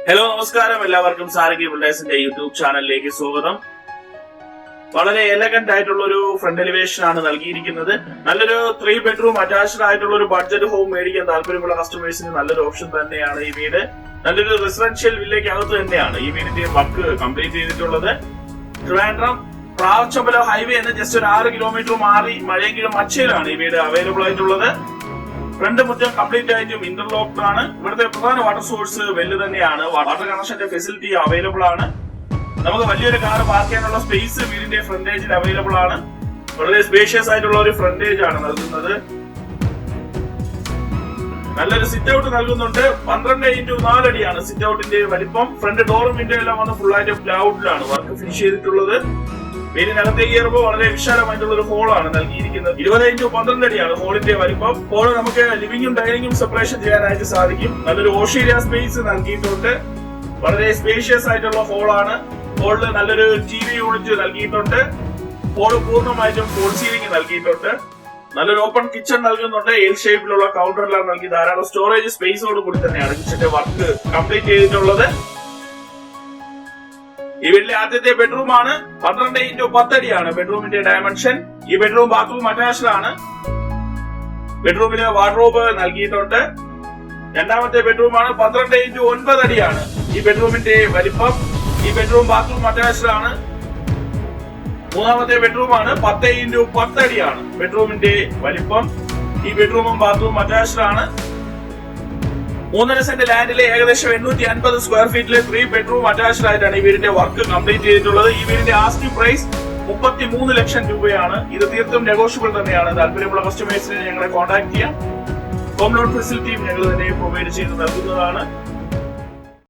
Hello നമസ്കാരം, എല്ലാവർക്കും Sarangi ബിൽഡേഴ്സിന്റെ YouTube ചാനലിലേക്ക് സ്വാഗതം. വളരെ എലഗന്റ് ആയിട്ടുള്ള ഒരു ഫ്രണ്ട് എലിവേഷൻ ആണ് നൽകിയിരിക്കുന്നത്. നല്ലൊരു 3 ബെഡ്റൂം അറ്റാച്ച്ഡ് ആയിട്ടുള്ള ഒരു ബഡ്ജറ്റ് ഹോം മേടിക്കാൻ താല്പര്യമുള്ള കസ്റ്റമേഴ്സിന് നല്ലൊരു ഓപ്ഷൻ തന്നെയാണ് ഈ വീട്. നല്ലൊരു റെസിഡൻഷ്യൽ വില്ലേക്ക് അകത്ത് തന്നെയാണ് ഈ വീടിന്റെ വർക്ക് കംപ്ലീറ്റ് ചെയ്തിട്ടുള്ളത്. ട്രിവാൻഡ്രം പ്രാവച്ചമ്പലം ഹൈവേ എന്ന് ജസ്റ്റ് ഒരു 6 കിലോമീറ്റർ മാറി മഴയെങ്കിലും മച്ചയിലാണ് ഈ വീട് അവൈലബിൾ ആയിട്ടുള്ളത്. ഫ്രണ്ട് മുറ്റം കംപ്ലീറ്റ് ആയിട്ടും ഇന്റർലോക്ഡ് ആണ്. ഇവിടുത്തെ പ്രധാന വാട്ടർ സോഴ്സ് വെല്ല് തന്നെയാണ്. വാട്ടർ കണക്ഷന്റെ ഫെസിലിറ്റി അവൈലബിൾ ആണ്. നമുക്ക് വലിയൊരു കാർ പാർക്ക് ചെയ്യാനുള്ള സ്പേസ് വീടിന്റെ ഫ്രണ്ടേജിൽ അവൈലബിൾ ആണ്. വളരെ സ്പേഷ്യസ് ആയിട്ടുള്ള ഒരു ഫ്രണ്ടേജ് ആണ് നൽകുന്നത്. നല്ലൊരു സിറ്റ് ഔട്ട് നൽകുന്നുണ്ട്. 12x4 അടിയാണ് സിറ്റ് ഔട്ടിന്റെ വലിപ്പം. ഫ്രണ്ട് ഡോറും വിൻഡോ എല്ലാം വന്ന് ഫുൾ ആയിട്ട് പ്ലൗഡിലാണ് വർക്ക് ഫിനിഷ് ചെയ്തിട്ടുള്ളത്. വീടിനകത്തേക്ക് കയറുമ്പോൾ വളരെ വിശാലമായിട്ടുള്ള ഒരു ഹോളാണ് നൽകിയിരിക്കുന്നത്. 20x12 അടിയാണ് ഹോളിന്റെ വലിപ്പം. ഹോള് നമുക്ക് ലിവിംഗും ഡൈനിങ്ങും സെപ്പറേഷൻ ചെയ്യാനായിട്ട് സാധിക്കും. നല്ലൊരു ഓഷീരിയ സ്പേസ് നൽകിയിട്ടുണ്ട്. വളരെ സ്പേഷ്യസ് ആയിട്ടുള്ള ഹോളാണ്. ഹോളില് നല്ലൊരു TV യൂണിറ്റ് നൽകിയിട്ടുണ്ട്. ഹോള് പൂർണ്ണമായിട്ടും ഫോൾ സീലിംഗ് നൽകിയിട്ടുണ്ട്. നല്ലൊരു ഓപ്പൺ കിച്ചൺ നൽകുന്നുണ്ട്. എൽ ഷേപ്പിലുള്ള കൗണ്ടറെല്ലാം നൽകി ധാരാളം സ്റ്റോറേജ് സ്പേസോട് കൂടി തന്നെയാണ് കിച്ചന്റെ വർക്ക് കംപ്ലീറ്റ് ചെയ്തിട്ടുള്ളത്. ഈ വീട്ടിലെ ആദ്യത്തെ ബെഡ്റൂം ആണ്. 12x10 അടിയാണ് ബെഡ്റൂമിന്റെ ഡയമെൻഷൻ. ഈ ബെഡ്റൂം ബാത്റൂം അറ്റാച്ച്ഡ് ആണ്. ബെഡ്റൂമില് വാർഡ്രോബ് നൽകിയിട്ടുണ്ട്. രണ്ടാമത്തെ ബെഡ്റൂം ആണ്. 12x9 അടിയാണ് ഈ ബെഡ്റൂമിന്റെ വലിപ്പം. ഈ ബെഡ്റൂം ബാത്റൂം അറ്റാച്ച്ഡ് ആണ്. മൂന്നാമത്തെ ബെഡ്റൂം ആണ്. 10x10 അടിയാണ് ബെഡ്റൂമിന്റെ വലിപ്പം. ഈ ബെഡ്റൂമും ബാത്റൂം അറ്റാച്ച്ഡ് ആണ്. 3.5 സെന്റ് ലാൻഡിലെ ഏകദേശം 850 സ്ക്വയർ ഫീറ്റിലെ 3 ബെഡ്റൂം അറ്റാച്ച്ഡ് ആയിട്ടാണ് ഈ വീടിന്റെ വർക്ക് കംപ്ലീറ്റ് ചെയ്തിട്ടുള്ളത്. ഈ വീടിന്റെ ആസ്കിംഗ് പ്രൈസ് 33 ലക്ഷം രൂപയാണ്. ഇത് തീർത്തും നെഗോഷ്യബിൾ തന്നെയാണ്. താല്പര്യമുള്ള കസ്റ്റമേഴ്സിനെ ഞങ്ങളെ കോൺടാക്ട് ചെയ്യാം. ഹോം ലോൺ ഫെസിലിറ്റിയും ഞങ്ങൾ തന്നെ പ്രൊവൈഡ് ചെയ്ത് നൽകുന്നതാണ്.